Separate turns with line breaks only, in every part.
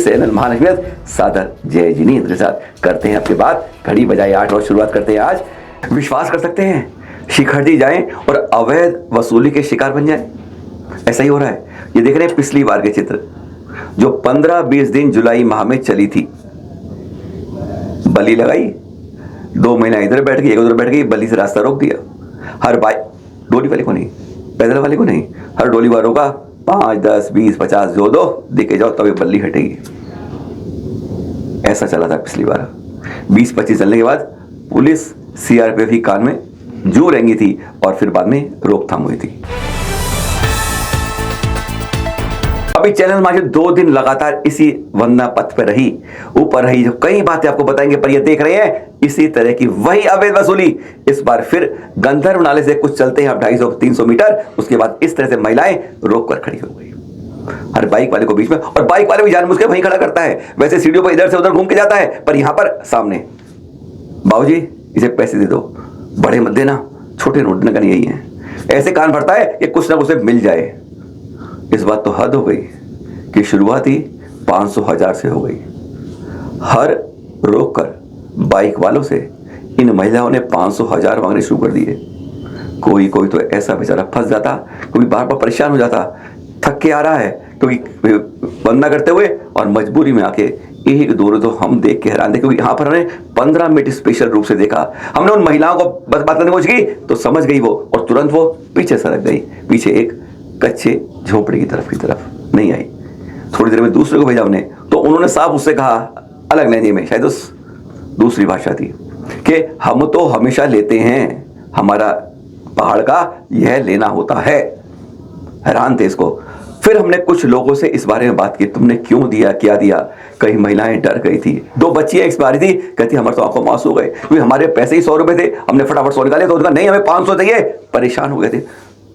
Channel Mahalakshmi सादर जय जिनेंद्र के साथ करते हैं आपके बात। घड़ी बजाए 8 और शुरुआत करते हैं आज। विश्वास कर सकते हैं शिखर जी जाएं और अवैध वसूली के शिकार बन जाएं? ऐसा ही हो रहा है। ये देख रहे हैं पिछली बार के चित्र जो 15-20 दिन जुलाई माह में चली थी। बली लगाई, 2 महीना इधर बैठ गई, एक उधर बैठ गई, बली से रास्ता रोक दिया। हर बाइक, डोली वाले को नहीं, पैदल वाले को नहीं, हर डोली वालों का 5, 10, 20, 50 जो दो दिखे जाओ तब ये बल्ली हटेगी। ऐसा चला था पिछली बार। 20-25 चलने के बाद पुलिस सीआरपीएफ की कान में जू रेंगी थी और फिर बाद में रोकथाम हुई थी। अभी चैनल माजिद 2 दिन लगातार इसी वंदना पथ पर रही, ऊपर रही, जो कई बातें आपको बताएंगे। पर ये देख रहे हैं इसी तरह की वही अवैध वसूली। इस बार फिर गंधर्व नाले से कुछ चलते हैं आप 250-300 मीटर, उसके बाद इस तरह से महिलाएं रोक कर खड़ी हो गई। हर बाइक वाले को बीच में, और बाइक वाले भी जानबूझ के वहीं खड़ा करता है। वैसे सीढ़ियों पर इधर से उधर घूम के जाता है, पर यहां पर सामने, बाबूजी इसे पैसे दे दो, बड़े मत देना, छोटे नोट का नहीं, यही है। ऐसे कान भरता है कि कुछ ना कुछ मिल जाए। इस बात तो हद हो गई कि शुरुआत ही 500-1000 से हो गई। हर रोक कर बाइक वालों से इन महिलाओं ने 500-1000 मांगने शुरू कर दिए। कोई कोई तो ऐसा बेचारा फंस जाता, कोई बार बार परेशान हो जाता, थक के आ रहा है क्योंकि वंदना करते हुए, और मजबूरी में आके एक दूर तो हम देख के हैरान थे क्योंकि यहाँ पर हमने 15 मिनट स्पेशल रूप से देखा। हमने उन महिलाओं को बस बात करने पहुंच गई तो समझ गई वो, और तुरंत वो पीछे सरक गई, पीछे एक कच्चे झोपड़ी की तरफ नहीं आई। थोड़ी देर में दूसरे को भेजा हमने, तो उन्होंने साफ उससे कहा अलग लहजे में, शायद उस दूसरी भाषा थी, कि हम तो हमेशा लेते हैं, हमारा पहाड़ का यह लेना होता है। हैरान थे इसको। फिर हमने कुछ लोगों से इस बारे में बात की, तुमने क्यों दिया, क्या दिया। कई महिलाएं डर गई थी। 2 बच्चियां इस बार थी, कहती हमारे तो आंखों में आंसू हो गए क्योंकि हमारे पैसे ही 100 रुपए थे। हमने फटाफट 100 निकाले तो उनका नहीं, हमें 500 चाहिए। परेशान हो गए थे,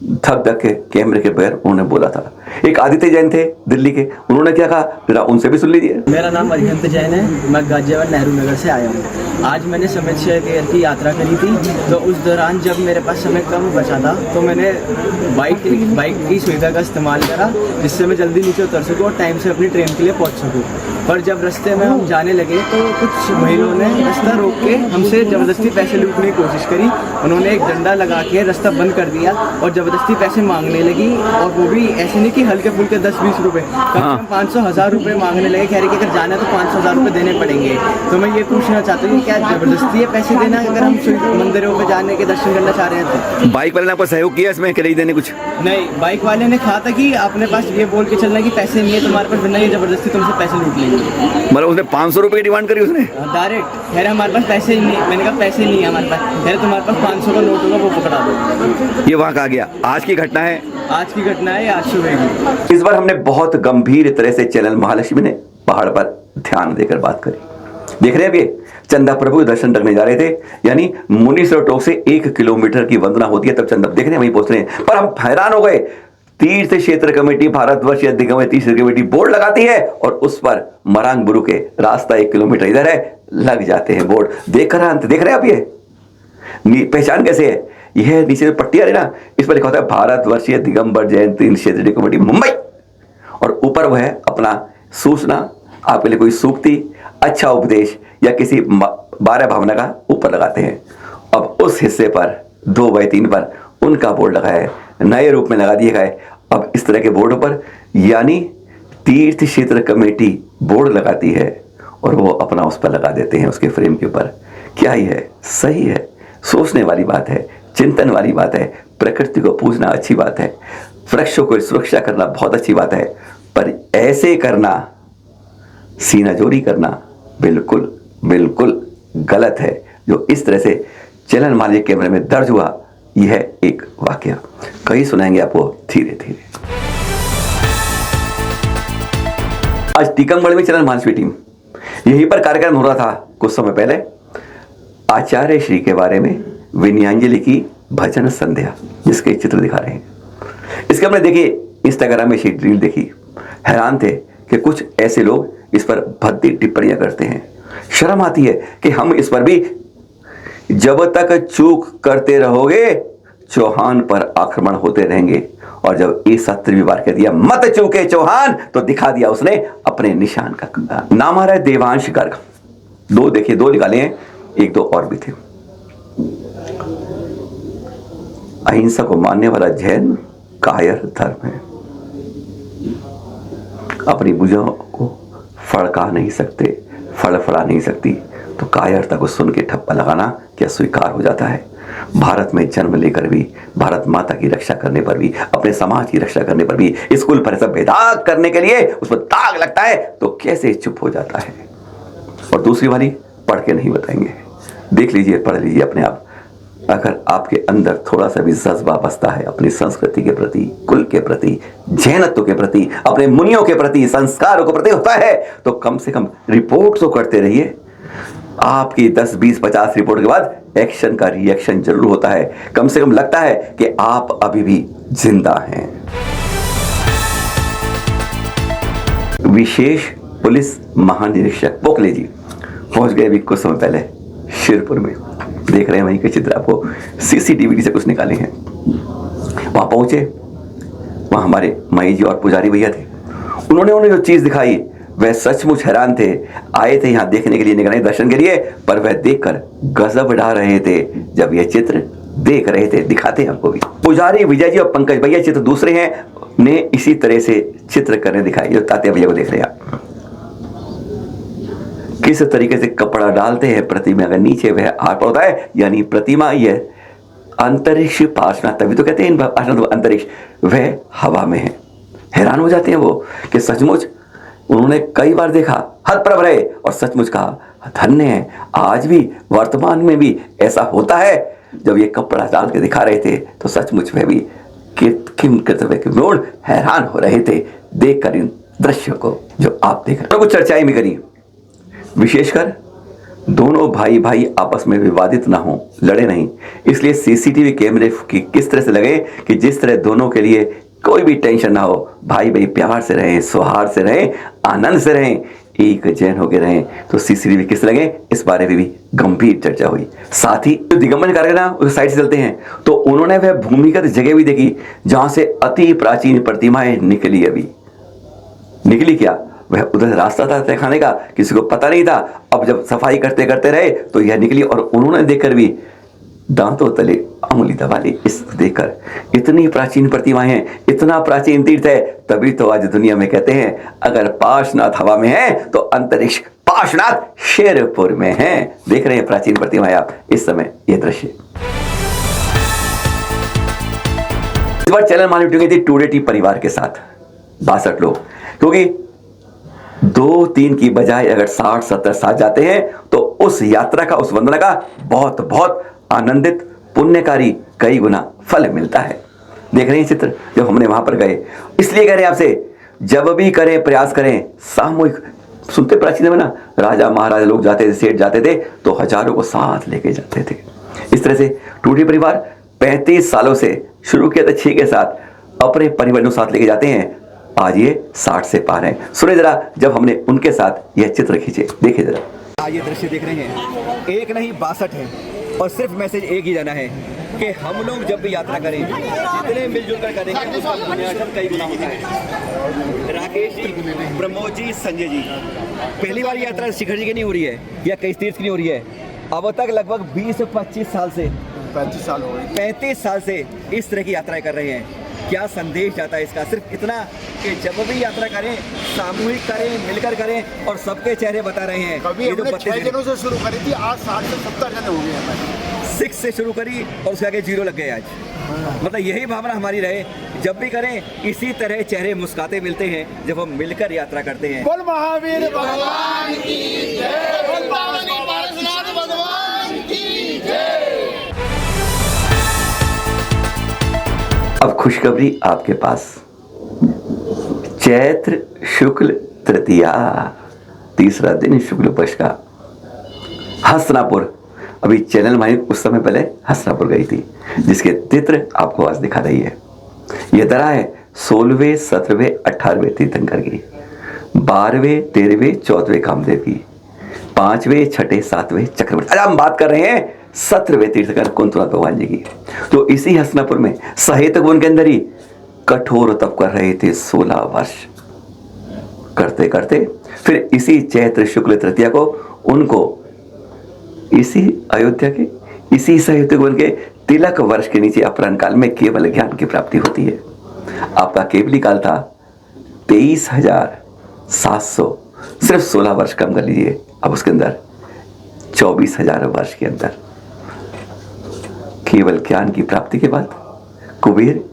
धक के कैमरे के बगैर उन्होंने बोला था। एक आदित्य जैन थे दिल्ली के, उन्होंने क्या कहा जरा उनसे भी सुन लीजिए।
मेरा नाम अरिहंत जैन है, मैं गाजियाबाद नेहरू नगर से आया हूँ। आज मैंने समेत शहर की यात्रा करी थी, तो उस दौरान जब मेरे पास समय कम बचा था तो मैंने बाइक की सुविधा का इस्तेमाल करा, जिससे मैं जल्दी नीचे उतर सकूँ और टाइम से अपनी ट्रेन के लिए पहुँच सकूँ। पर जब रास्ते में हम जाने लगे तो कुछ महिलाओं ने रास्ता रोक के हमसे ज़बरदस्ती पैसे लूटने की कोशिश करी। उन्होंने एक डंडा लगा के रास्ता बंद कर दिया और ज़बरदस्ती पैसे मांगने लगी, और वो भी ऐसे नहीं कि हल्के फुल्के 10-20 रुपये, कम से कम 500-1000 रुपये मांगने लगे। कह रहे कि अगर जाना है तो 500-1000 रुपये देने पड़ेंगे। तो मैं ये पूछना चाहता हूँ कि क्या ज़बरदस्ती है पैसे देना अगर हम मंदिरों में जाने के दर्शन करना चाह रहे हैं तो?
बाइक वाले ने आपको सहयोग किया इसमें, नहीं देने कुछ?
नहीं, बाइक वाले ने कहा था कि अपने पास ये बोल के चलना कि पैसे नहीं है तुम्हारे पास, वरना ये ज़बरदस्ती तुमसे पैसे लूट लेंगे।
मतलब उसने 500 रुपये की डिमांड करी उसने
डायरेक्ट। कह रहे हमारे पास पैसे ही नहीं। मैंने कहा पैसे नहीं है हमारे पास। कह रहे तुम्हारे पास 500 का नोट होगा वो पकड़ा दो।
ये वहाँ का आ गया। आज की घटना है,
आज की घटना है, आज सुबह की।
इस बार हमने बहुत गंभीर तरह से चैनल महालक्ष्मी ने पहाड़ पर ध्यान देकर बात करी। देख रहे हैं अभी चंदा प्रभु के दर्शन करने जा रहे थे, यानी मुनीश्वर टोक से 1 किलोमीटर की वंदना होती है, तब चंदा देख रहे हैं वहीं पहुंच रहे हैं। पर हम हैरान हो गए, तीर्थ क्षेत्र कमेटी भारतवर्ष दिग्गज तीर्थ कमेटी बोर्ड लगाती है और उस पर मरांग बुरु के रास्ता 1 किलोमीटर इधर है, लग जाते हैं बोर्ड। देख रहे हैं आप ये पहचान कैसे है? यह नीचे पट्टी आ रही ना, इस पर लिखा होता है भारतवर्षीय दिगंबर जैन तीर्थ क्षेत्र कमेटी मुंबई, और ऊपर वह है अपना सूचना, आपके लिए कोई सूक्ति, अच्छा उपदेश या किसी 12 भावना का ऊपर लगाते हैं। अब उस हिस्से पर 2/3 पर उनका बोर्ड लगा है, नए रूप में लगा दिया गया है। अब इस तरह के बोर्डों पर यानी तीर्थ क्षेत्र कमेटी बोर्ड लगाती है और वो अपना उस पर लगा देते हैं, उसके फ्रेम के ऊपर। क्या ही है? सही है, सोचने वाली बात है, चिंतन वाली बात है। प्रकृति को पूजना अच्छी बात है, वृक्षों को सुरक्षा करना बहुत अच्छी बात है, पर ऐसे करना, सीना जोरी करना बिल्कुल बिल्कुल गलत है। जो इस तरह से चैनल मालिक के कैमरे में दर्ज हुआ, यह एक वाकया कई सुनाएंगे आपको धीरे धीरे। आज टीकमगढ़ में चैनल महालक्ष्मी टीम यहीं पर कार्यक्रम हो रहा था कुछ समय पहले। आचार्य श्री के बारे में विनयांजलि की भजन संध्या, जिसके चित्र दिखा रहे हैं। इसके हमने देखी इंस्टाग्राम में शीट रील देखी, हैरान थे कि कुछ ऐसे लोग इस पर भद्दी टिप्पणियां करते हैं। शर्म आती है कि हम इस पर भी, जब तक चूक करते रहोगे चौहान पर आक्रमण होते रहेंगे। और जब ईसा 3वीं बार कह दिया मत चूके चौहान, तो दिखा दिया उसने अपने निशान का। नाम आ रहा है देवांश गर्ग। दो देखिए, दो निकाले हैं, एक दो और भी थे। अहिंसा को मानने वाला जैन कायर धर्म है। अपनी भुजाओं को फड़का नहीं सकते, फड़फड़ा नहीं सकती, तो कायरता को सुन के ठप्पा लगाना क्या स्वीकार हो जाता है। भारत में जन्म लेकर भी, भारत माता की रक्षा करने पर भी, अपने समाज की रक्षा करने पर भी, स्कूल पर सब भेदभाव करने के लिए उस पर दाग लगता है, तो कैसे चुप हो जाता है। और दूसरी वाली पढ़ के नहीं बताएंगे, देख लीजिए, पढ़ लीजिए अपने आप। अगर आपके अंदर थोड़ा सा भी जज्बा बसता है अपनी संस्कृति के प्रति, कुल के प्रति, जैनत्व के प्रति, अपने मुनियों के प्रति, संस्कारों के प्रति होता है, तो कम से कम रिपोर्ट तो करते रहिए। आपकी 10, 20, 50 रिपोर्ट के बाद एक्शन का रिएक्शन जरूर होता है। कम से कम लगता है कि आप अभी भी जिंदा हैं। विशेष पुलिस महानिरीक्षक पोकले जी पहुंच गए अभी कुछ समय पहले शिरपुर में। देख रहे हैं वहीं के चित्र, आपको सीसीटीवी से कुछ निकाले हैं। वहां पहुंचे, वहां हमारे मई जी और पुजारी भैया थे। उन्होंने उन्हें जो चीज दिखाई वह सचमुच हैरान थे। आए थे यहाँ देखने के लिए, निगरानी दर्शन के लिए, पर वह देखकर गजब ढा रहे थे जब यह चित्र देख रहे थे। दिखाते हैं आपको भी। पुजारी विजय जी और पंकज भैया चित्र दूसरे हैं, ने इसी तरह से चित्र करने दिखाई। जो तात्या भैया को देख रहे हैं आप, किस तरीके से कपड़ा डालते हैं प्रतिमा का नीचे वह आर पर होता है, यानी प्रतिमा यह अंतरिक्ष पासना, तभी तो कहते हैं इन पासना तो अंतरिक्ष, वह हवा में है। हैरान हो जाते हैं वो कि सचमुच उन्होंने कई बार देखा, हतप्रभ रहे और सचमुच कहा धन्य है। आज भी वर्तमान में भी ऐसा होता है। जब ये कपड़ा डाल के दिखा रहे थे तो सचमुच वह भी किम कर्तव्य के मोड़ हैरान हो रहे थे देखकर इन दृश्यों को जो आप देख रहे हैं। तो कुछ चर्चाएं भी करी, विशेषकर दोनों भाई भाई आपस में विवादित ना हो, लड़े नहीं, इसलिए सीसीटीवी कैमरे की किस तरह से लगे कि जिस तरह दोनों के लिए कोई भी टेंशन ना हो, भाई भाई प्यार से रहें, सौहार्द से रहें, आनंद से रहें, एक जैन होकर रहें। तो सीसीटीवी किस लगे, इस बारे में भी गंभीर चर्चा हुई। साथ ही दिगंबर कार्यक्रम उस साइड से चलते हैं तो उन्होंने वह भूमिगत जगह भी देखी जहां से अति प्राचीन प्रतिमाएं निकली। अभी निकली क्या, वह उधर रास्ता था तय खाने का, किसी को पता नहीं था। अब जब सफाई करते करते रहे तो यह निकली और उन्होंने देखकर भी दांतों तले अंगुली दबा ली। इस देखकर इतनी प्राचीन प्रतिमाएं हैं, इतना प्राचीन तीर्थ है, तभी तो आज दुनिया में कहते हैं अगर पार्श्वनाथ हवा में है तो अंतरिक्ष पार्श्वनाथ शेरपुर में है। देख रहे हैं प्राचीन प्रतिमाएं आप इस समय, ये दृश्य। इस बार चैनल मानी उठी थी टूडे टी परिवार के साथ 62 लोग, क्योंकि 2-3 की बजाय अगर 60-70 साथ जाते हैं तो उस यात्रा का, उस वंदना का बहुत बहुत आनंदित, पुण्यकारी, कई गुना फल मिलता है। देख रहे हैं चित्र जब हमने वहां पर गए। इसलिए कह रहे हैं आपसे, जब भी करें प्रयास करें सामूहिक। सुनते प्राचीन में ना, राजा महाराजा लोग जाते थे, सेठ जाते थे तो हजारों को साथ लेके जाते थे। इस तरह से टूटी परिवार 35 सालों से शुरू किया था 6 के साथ, अपने परिवार को साथ लेके जाते हैं। आज ये 60 से पार है। सुने जरा जब हमने उनके साथ यह चित्र खींचे, देखिए जरा।
ये दृश्य देख रहे हैं, एक नहीं 62 है और सिर्फ मैसेज एक ही जाना है कि हम लोग जब भी यात्रा करें, जितने मिलजुल कर करेंगे उसका पुण्यार्जन कई गुना होता है। राकेश जी, प्रमोद जी, संजय जी, पहली बार यात्रा शिखर जी की नहीं हो रही है या कई तीर्थ की नहीं हो रही है। अब तक लगभग 20-25 साल से 35 साल से इस तरह की यात्राएं कर रहे हैं। क्या संदेश जाता है इसका? सिर्फ इतना कि जब भी यात्रा करें सामूहिक करें, मिलकर करें और सबके चेहरे बता रहे हैं।
कभी हमने 6 जनों से शुरू करी थी, आज 60 से 70 जने हो गए हैं।
6 से शुरू करी और उसके आगे 0 लग गए आज। मतलब यही भावना हमारी रहे, जब भी करें इसी तरह चेहरे मुस्कुराते मिलते हैं जब हम मिलकर यात्रा करते हैं।
बोल महावीर भगवान की जय, बोल पावनी पार्श्वनाथ भगवान की जय।
अब खुशखबरी आपके पास, चैत्र शुक्ल तृतीया, तीसरा दिन शुक्ल पक्ष का, हसनापुर। अभी चैनल मालिक उस समय पहले हसनापुर गई थी, जिसके चित्र आपको आज दिखा रही है। यह दरा है 16वें, 17वें, 18वें तीर्थंकर की, 12वें, 13वें, 14वें कामदेव की, 5वें, 6ठे, 7वें चक्रवर्ती। आज हम बात कर रहे हैं 17वें तीर्थंकर कुंतलनाथ भगवान जी की। तो इसी हसनापुर में सहेतक वन के अंदर ही कठोर तप कर रहे थे 16 वर्ष। करते करते फिर इसी चैत्र शुक्ल तृतीया को उनको इसी अयोध्या के इसी सहेतक वन के तिलक वर्ष के नीचे अपराह्न काल में केवल ज्ञान की प्राप्ति होती है। आपका केवली काल था 23,700, सिर्फ 16 वर्ष कम कर लीजिए। अब उसके अंदर 24,000 वर्ष के अंदर केवल ज्ञान की प्राप्ति के बाद कुबेर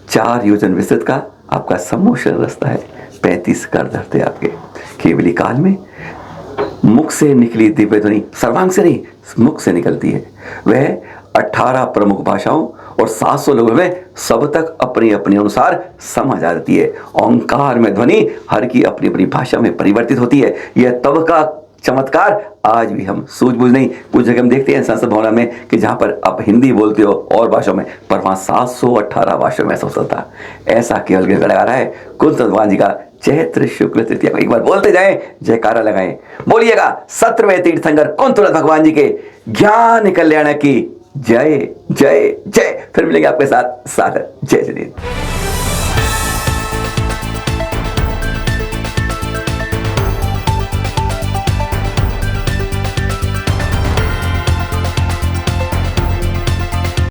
4 योजन विस्तृत का आपका सम्मोषण रास्ता है, 35 कर धरते आपके। केवली काल में मुख से निकली दिव्य ध्वनि सर्वांग से नहीं, मुख से निकलती है। वह 18 प्रमुख भाषाओं और 700 लोगों में सब तक अपनी अपनी अनुसार समझ आ जाती है। ओंकार में ध्वनि हर की अपनी अपनी भाषा में परिवर्तित होती है। यह तब का चमत्कार आज भी हम सूझबूझ नहीं, कुछ जगह हम देखते हैं संसद भवन में कि जहां पर आप हिंदी बोलते हो और भाषाओं में, पर वहां 718 भाषाओं में ऐसा होता था। ऐसा केवल गिड़गिड़ा रहा है कुंतलनाथ भगवान जी का चैत्र शुक्ल तृतीया को। एक बार बोलते जाएं, जयकारा लगाएं, बोलिएगा 17वें तीर्थंकर कुंतलनाथ भगवान जी के ज्ञान कल्याण की जय जय जय। फिर मिलेंगे आपके साथ सागर। जय जय।